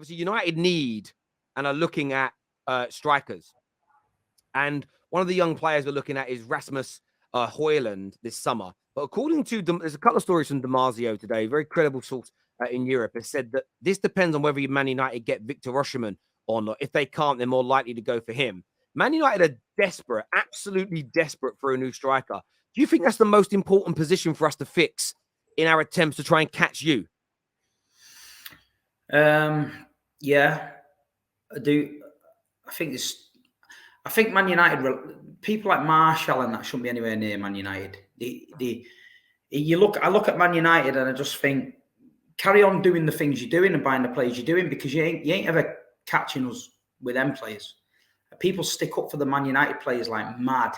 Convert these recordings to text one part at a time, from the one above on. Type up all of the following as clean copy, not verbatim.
obviously United need and are looking at strikers. And one of the young players we're looking at is Rasmus Højlund this summer. But according to there's a couple of stories from Damasio today, very credible source in Europe, has said that this depends on whether Man United get Victor Osimhen or not. If they can't, they're more likely to go for him. Man United are desperate, absolutely desperate for a new striker. Do you think that's the most important position for us to fix in our attempts to try and catch you? Yeah, I do. I think Man United, people like Martial and that shouldn't be anywhere near Man United. I look at Man United and I just think, carry on doing the things you're doing and buying the players you're doing, because you ain't ever catching us with them players. People stick up for the Man United players like mad.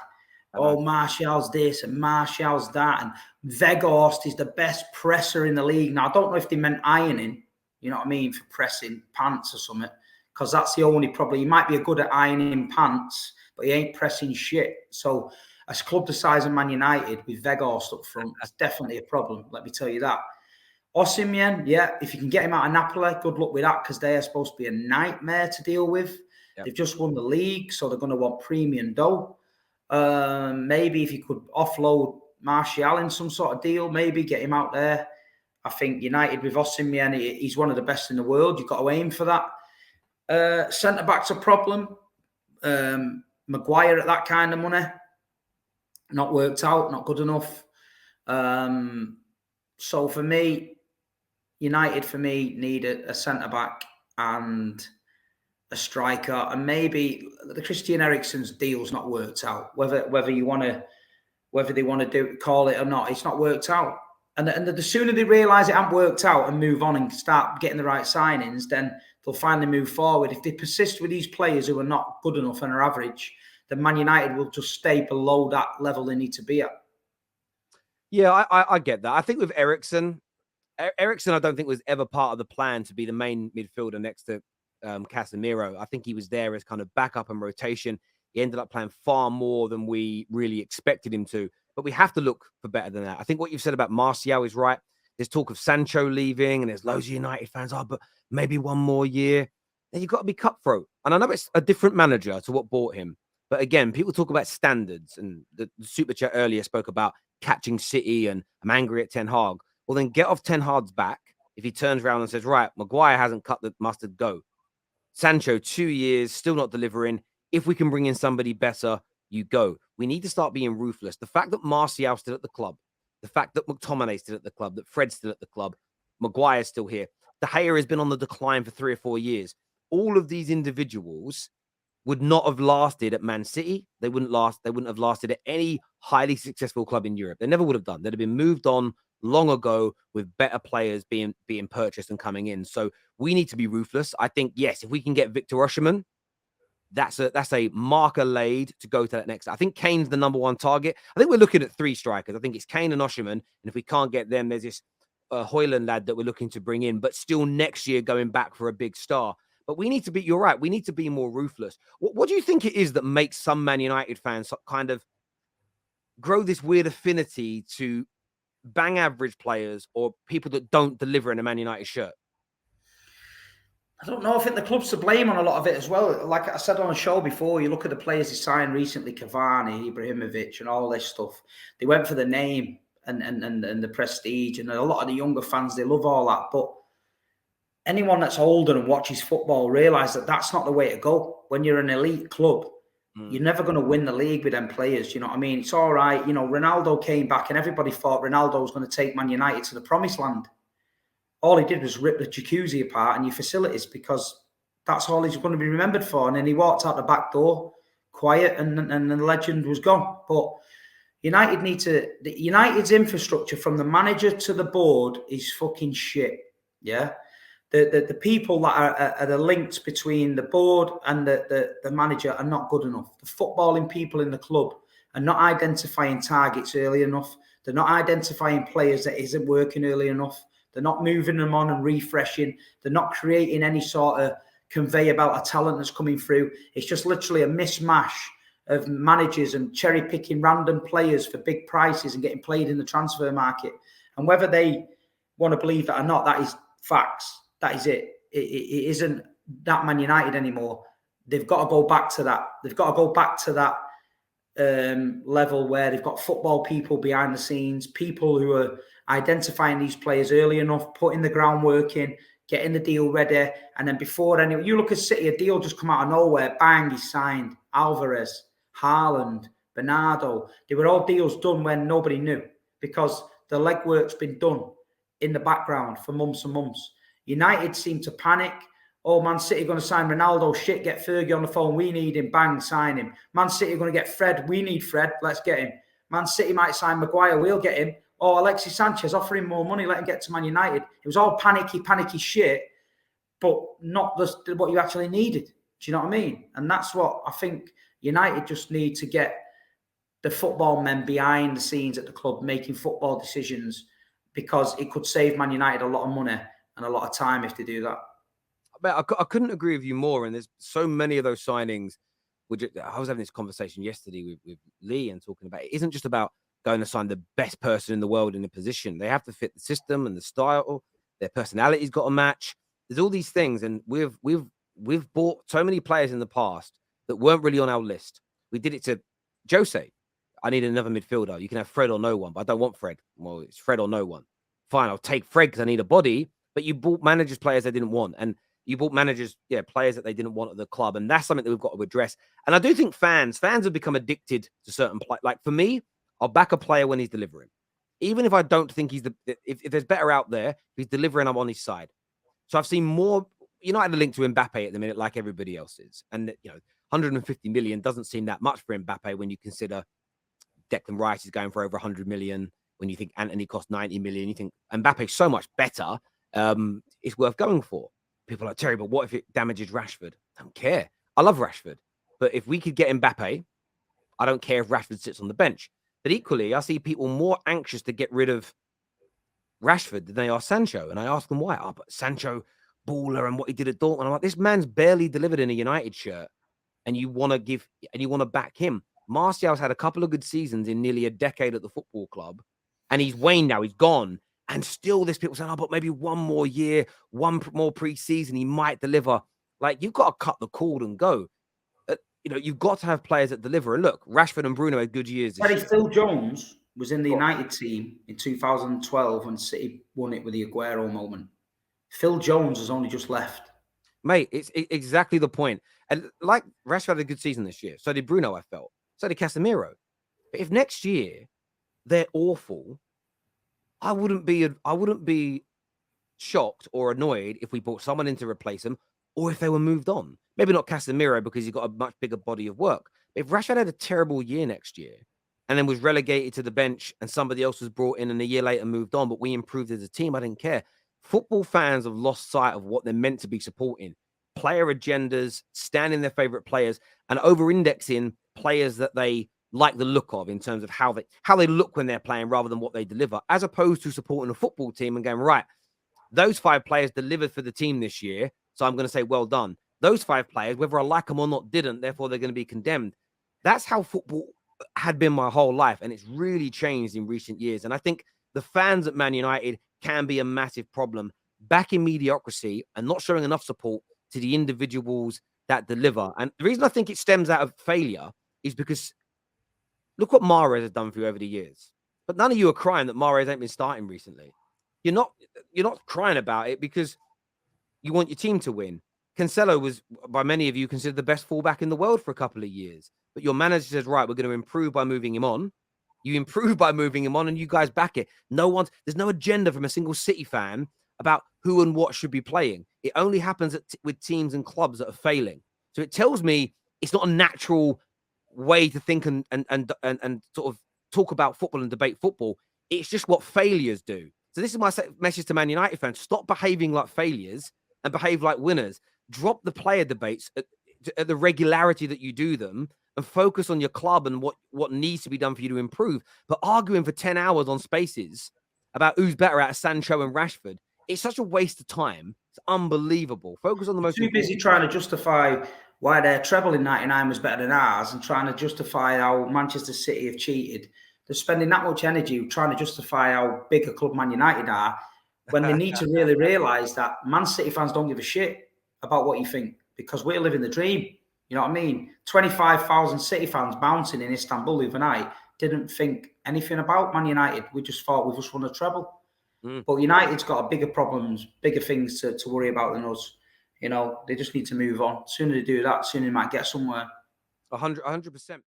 Oh, Martial's this and Martial's that, and Weghorst is the best presser in the league. Now, I don't know if they meant ironing, you know what I mean, for pressing pants or something, because that's the only problem. He might be good at ironing pants, but he ain't pressing shit. So, a club the size of Man United with Weghorst up front is definitely a problem, let me tell you that. Osimhen, yeah, if you can get him out of Napoli, good luck with that, because they are supposed to be a nightmare to deal with. Yep. They've just won the league, so they're going to want premium dough. Maybe if you could offload Martial in some sort of deal, maybe get him out there. I think United with Osimhen, he's one of the best in the world. You've got to aim for that. Centre-back's a problem. Maguire at that kind of money, not worked out, not good enough. So for me, United, for me, need a centre-back and a striker, and maybe the Christian Eriksen's deal's not worked out. Whether they want to call it or not, it's not worked out. And the sooner they realise it hasn't worked out and move on and start getting the right signings, then they'll finally move forward. If they persist with these players who are not good enough and are average, then Man United will just stay below that level they need to be at. Yeah, I get that. I think with Eriksen, I don't think was ever part of the plan to be the main midfielder next to Casemiro. I think he was there as kind of backup and rotation. He ended up playing far more than we really expected him to. But we have to look for better than that. I think what you've said about Martial is right. There's talk of Sancho leaving, and there's loads of United fans, but maybe one more year. Then you've got to be cutthroat. And I know it's a different manager to what bought him. But again, people talk about standards, and the Super Chat earlier spoke about catching City, and I'm angry at Ten Hag. Well, then get off Ten Hag's back if he turns around and says, right, Maguire hasn't cut the mustard, go. Sancho, 2 years, still not delivering. If we can bring in somebody better, you go. We need to start being ruthless. The fact that Martial's still at the club, the fact that McTominay's still at the club, that Fred's still at the club, Maguire's still here. De Gea has been on the decline for 3 or 4 years. All of these individuals would not have lasted at Man City. They wouldn't have lasted at any highly successful club in Europe. They never would have done. They'd have been moved on long ago with better players being purchased and coming in. So we need to be ruthless. I think, yes, if we can get Victor Osimhen, that's a marker laid to go to that next. I think Kane's the number one target. I think we're looking at 3 strikers. I think it's Kane and Osimhen. And if we can't get them, there's this Højlund lad that we're looking to bring in, but still next year going back for a big star. But we need to be, you're right, we need to be more ruthless. What do you think it is that makes some Man United fans kind of grow this weird affinity to bang average players or people that don't deliver in a Man United shirt? I don't know. I think the club's to blame on a lot of it as well. Like I said on a show before, you look at the players they signed recently, Cavani, Ibrahimovic, and all this stuff. They went for the name and the prestige, and a lot of the younger fans, they love all that. But anyone that's older and watches football realise that that's not the way to go. When you're an elite club, you're never going to win the league with them players. You know what I mean? It's all right. You know, Ronaldo came back and everybody thought Ronaldo was going to take Man United to the promised land. All he did was rip the jacuzzi apart and your facilities, because that's all he's going to be remembered for. And then he walked out the back door, quiet, and the legend was gone. But United's infrastructure from the manager to the board is fucking shit. Yeah. The people that are the links between the board and the manager are not good enough. The footballing people in the club are not identifying targets early enough. They're not identifying players that isn't working early enough. They're not moving them on and refreshing. They're not creating any sort of conveyor belt of talent that's coming through. It's just literally a mishmash of managers and cherry picking random players for big prices and getting played in the transfer market. And whether they want to believe that or not, that is facts. That is it. it isn't that Man United anymore. They've got to go back to that. They've got to go back to that level where they've got football people behind the scenes, people who are identifying these players early enough, putting the groundwork in, getting the deal ready, and then before anyone, you look at City, a deal just come out of nowhere, bang, he's signed. Alvarez, Haaland, Bernardo, they were all deals done when nobody knew because the legwork's been done in the background for months and months. United seem to panic. Oh, Man City going to sign Ronaldo. Shit, get Fergie on the phone. We need him. Bang, sign him. Man City going to get Fred. We need Fred. Let's get him. Man City might sign Maguire. We'll get him. Oh, Alexis Sanchez, offer him more money. Let him get to Man United. It was all panicky shit, but not what you actually needed. Do you know what I mean? And that's what I think United just need to get the football men behind the scenes at the club making football decisions, because it could save Man United a lot of money and a lot of time if they do that. I couldn't agree with you more. And there's so many of those signings. I was having this conversation yesterday with Lee and talking about it isn't just about going to sign the best person in the world in a position. They have to fit the system and the style. Their personality's got to match. There's all these things, and we've bought so many players in the past that weren't really on our list. We did it to Jose. I need another midfielder. You can have Fred or no one, but I don't want Fred. Well, it's Fred or no one. Fine, I'll take Fred because I need a body. But you bought managers players they didn't want, and you bought managers, players that they didn't want at the club, and that's something that we've got to address. And I do think fans have become addicted to certain players. Like for me, I'll back a player when he's delivering, even if I don't think he's if there's better out there, if he's delivering, I'm on his side. So I've seen more. United are linked to Mbappe at the minute, like everybody else is, and 150 million doesn't seem that much for Mbappe when you consider Declan Rice is going for over 100 million. When you think Anthony cost 90 million, you think Mbappe's so much better. It's worth going for. People are like, Terry, but what if it damages Rashford? I don't care. I love Rashford. But if we could get Mbappe, I don't care if Rashford sits on the bench. But equally, I see people more anxious to get rid of Rashford than they are Sancho. And I ask them why. Oh, but Sancho, baller, and what he did at Dortmund. I'm like, this man's barely delivered in a United shirt. And you want to back him. Martial's had a couple of good seasons in nearly a decade at the football club. And he's waned now. He's gone. And still there's people saying, oh, but maybe one more year, one more pre-season, he might deliver. Like, you've got to cut the cord and go. You've got to have players that deliver. And look, Rashford and Bruno had good years this year. Phil Jones was in the United team in 2012 when City won it with the Aguero moment. Phil Jones has only just left. Mate, it's exactly the point. And like Rashford had a good season this year. So did Bruno, I felt. So did Casemiro. But if next year they're awful, I wouldn't be shocked or annoyed if we brought someone in to replace them, or if they were moved on. Maybe not Casemiro because he's got a much bigger body of work. But if Rashford had a terrible year next year and then was relegated to the bench and somebody else was brought in and a year later moved on, but we improved as a team, I didn't care. Football fans have lost sight of what they're meant to be supporting. Player agendas, standing their favorite players, and over-indexing players that they like the look of in terms of how they look when they're playing rather than what they deliver, as opposed to supporting a football team and going, right, those 5 players delivered for the team this year, so I'm going to say, well done. Those 5 players, whether I like them or not, didn't, therefore they're going to be condemned. That's how football had been my whole life, and it's really changed in recent years. And I think the fans at Man United can be a massive problem, backing mediocrity and not showing enough support to the individuals that deliver. And the reason I think it stems out of failure is because look what Mahrez has done for you over the years. But none of you are crying that Mahrez ain't been starting recently. You're not crying about it because you want your team to win. Cancelo was, by many of you, considered the best fullback in the world for a couple of years. But your manager says, right, we're going to improve by moving him on. You improve by moving him on and you guys back it. There's no agenda from a single City fan about who and what should be playing. It only happens with teams and clubs that are failing. So it tells me it's not a natural way to think and sort of talk about football and debate football. It's just what failures do. So this is my message to Man United fans. Stop behaving like failures and behave like winners. Drop the player debates at the regularity that you do them and focus on your club and what needs to be done for you to improve. But arguing for 10 hours on Spaces about who's better out of Sancho and Rashford, it's such a waste of time. It's unbelievable. Focus on the most too busy trying to justify why their treble in 99 was better than ours and trying to justify how Manchester City have cheated. They're spending that much energy trying to justify how big a club Man United are when they need to really realise that Man City fans don't give a shit about what you think, because we're living the dream. You know what I mean? 25,000 City fans bouncing in Istanbul overnight didn't think anything about Man United. We just thought we just won a treble. But United's got bigger problems, bigger things to worry about than us. You know, they just need to move on. Sooner they do that, sooner they might get somewhere. 100%.